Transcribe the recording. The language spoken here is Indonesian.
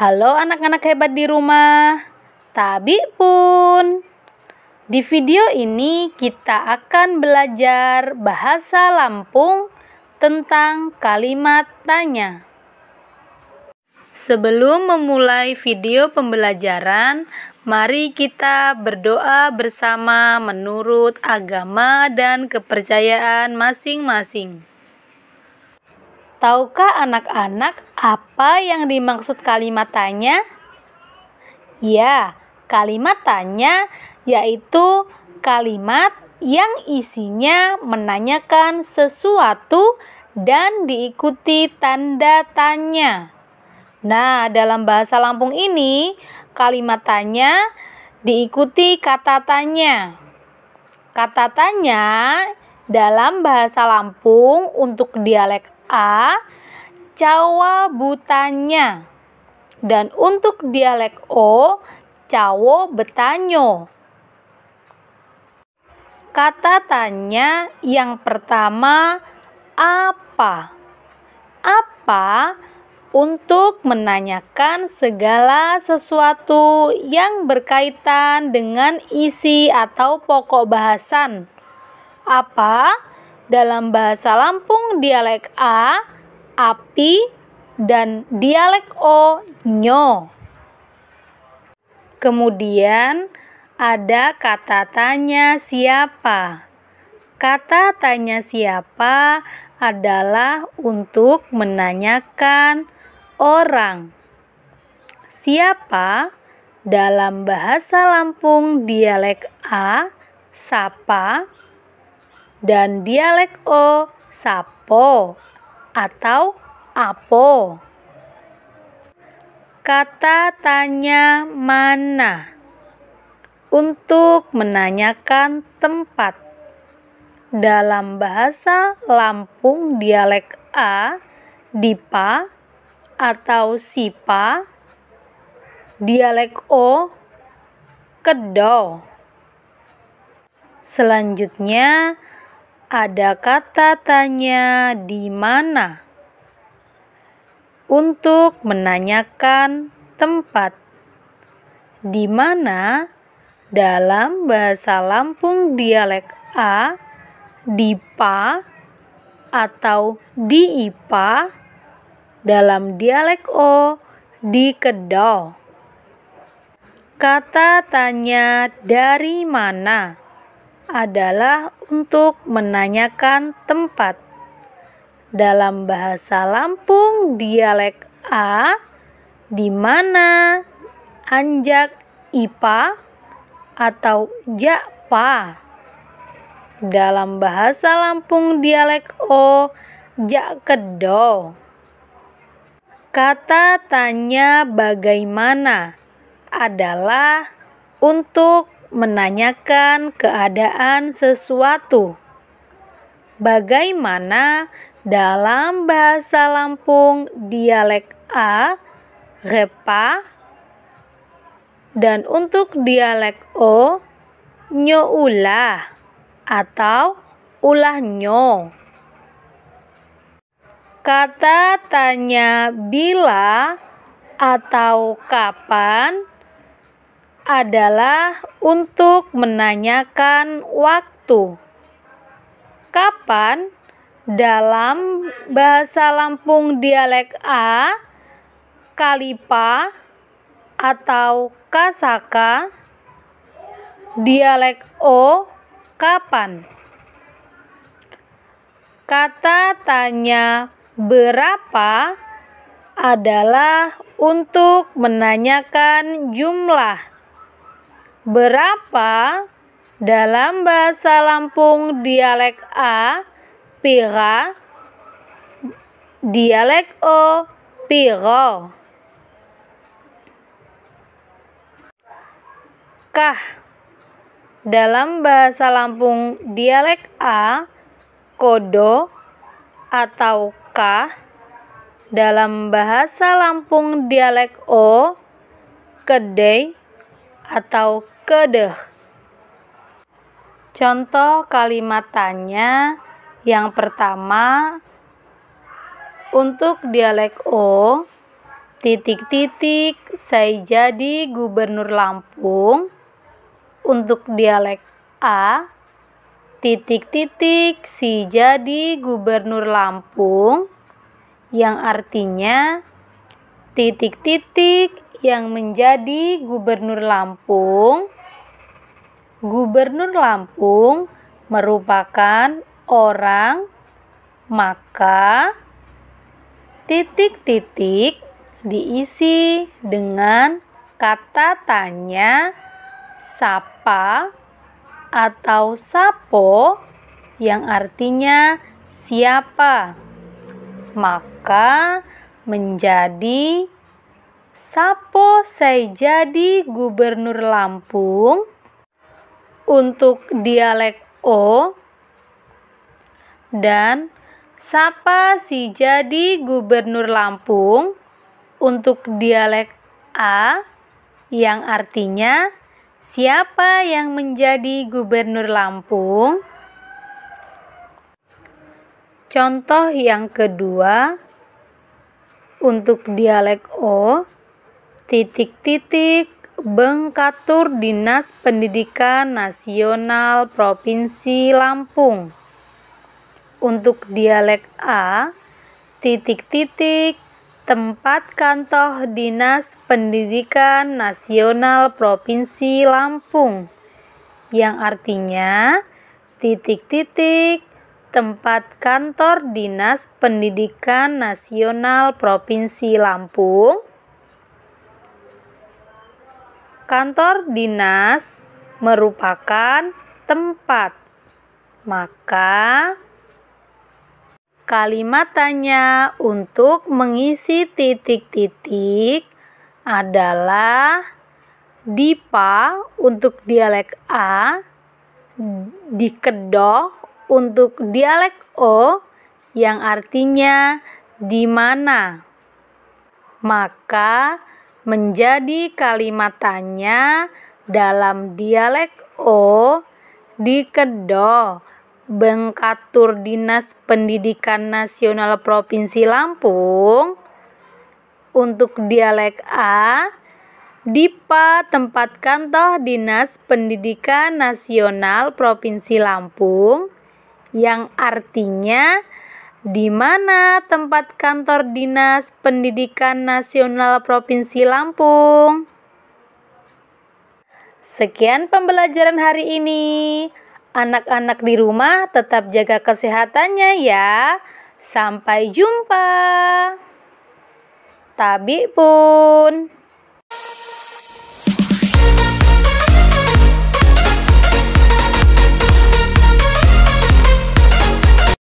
Halo anak-anak hebat di rumah, Tabi pun. Di video ini kita akan belajar bahasa Lampung tentang kalimat tanya. Sebelum memulai video pembelajaran, mari kita berdoa bersama menurut agama dan kepercayaan masing-masing. Tahukah anak-anak apa yang dimaksud kalimat tanya? Ya, kalimat tanya yaitu kalimat yang isinya menanyakan sesuatu dan diikuti tanda tanya. Nah, dalam bahasa Lampung ini, kalimat tanya diikuti kata tanya. Kata tanya dalam bahasa Lampung untuk dialek A, cawa butanya. Dan untuk dialek O, cawo betanyo. Kata tanya yang pertama, apa? Apa untuk menanyakan segala sesuatu yang berkaitan dengan isi atau pokok bahasan. Apa dalam bahasa Lampung dialek A, api, dan dialek O, nyo. Kemudian ada kata tanya siapa. Kata tanya siapa adalah untuk menanyakan orang. Siapa dalam bahasa Lampung dialek A, sapa, dan dialek O, sapo atau apo. Kata tanya mana untuk menanyakan tempat. Dalam bahasa Lampung dialek A, dipa atau sipa. Dialek O, kedo. Selanjutnya ada kata tanya di mana untuk menanyakan tempat. Di mana dalam bahasa Lampung dialek A, dipa atau diipa. Dalam dialek O, dikedo. Kata tanya dari mana adalah untuk menanyakan tempat. Dalam bahasa Lampung dialek A, di mana anjak ipa atau jakpa. Dalam bahasa Lampung dialek O, jakkedo. Kata tanya bagaimana adalah untuk menanyakan keadaan sesuatu. Bagaimana dalam bahasa Lampung dialek A, repa, dan untuk dialek O, nyo ulah atau ulah nyo. Kata tanya bila atau kapan adalah untuk menanyakan waktu. Kapan dalam bahasa Lampung dialek A, kalipa atau kasaka. Dialek O, kapan. Kata tanya berapa adalah untuk menanyakan jumlah. Berapa dalam bahasa Lampung dialek A, pira. Dialek O, piro. Kah dalam bahasa Lampung dialek A, kodo atau kah. Dalam bahasa Lampung dialek O, kedai atau kedeh. Contoh kalimat tanya yang pertama untuk dialek O, titik-titik, saya jadi gubernur Lampung. Untuk dialek A, titik-titik, si jadi gubernur Lampung, yang artinya titik-titik yang menjadi gubernur Lampung. Gubernur Lampung merupakan orang, maka titik-titik diisi dengan kata tanya, sapa, atau sapo yang artinya siapa. Maka menjadi sapo saya jadi gubernur Lampung. Untuk dialek O, dan sapa si jadi gubernur Lampung. Untuk dialek A, yang artinya siapa yang menjadi gubernur Lampung. Contoh yang kedua, untuk dialek O, titik-titik, Bengkatur Dinas Pendidikan Nasional Provinsi Lampung. Untuk dialek A, titik-titik, tempat kantor Dinas Pendidikan Nasional Provinsi Lampung, yang artinya titik-titik, tempat kantor Dinas Pendidikan Nasional Provinsi Lampung. Kantor dinas merupakan tempat, maka kalimat tanya untuk mengisi titik-titik adalah dipa untuk dialek A, dikedoh untuk dialek O, yang artinya di mana. Maka menjadi kalimat tanya dalam dialek O, dikedoh Bengkatur Dinas Pendidikan Nasional Provinsi Lampung. Untuk dialek A, dipa tempat kantor Dinas Pendidikan Nasional Provinsi Lampung, yang artinya di mana tempat kantor Dinas Pendidikan Nasional Provinsi Lampung. Sekian pembelajaran hari ini. Anak-anak di rumah tetap jaga kesehatannya ya. Sampai jumpa. Tabi pun.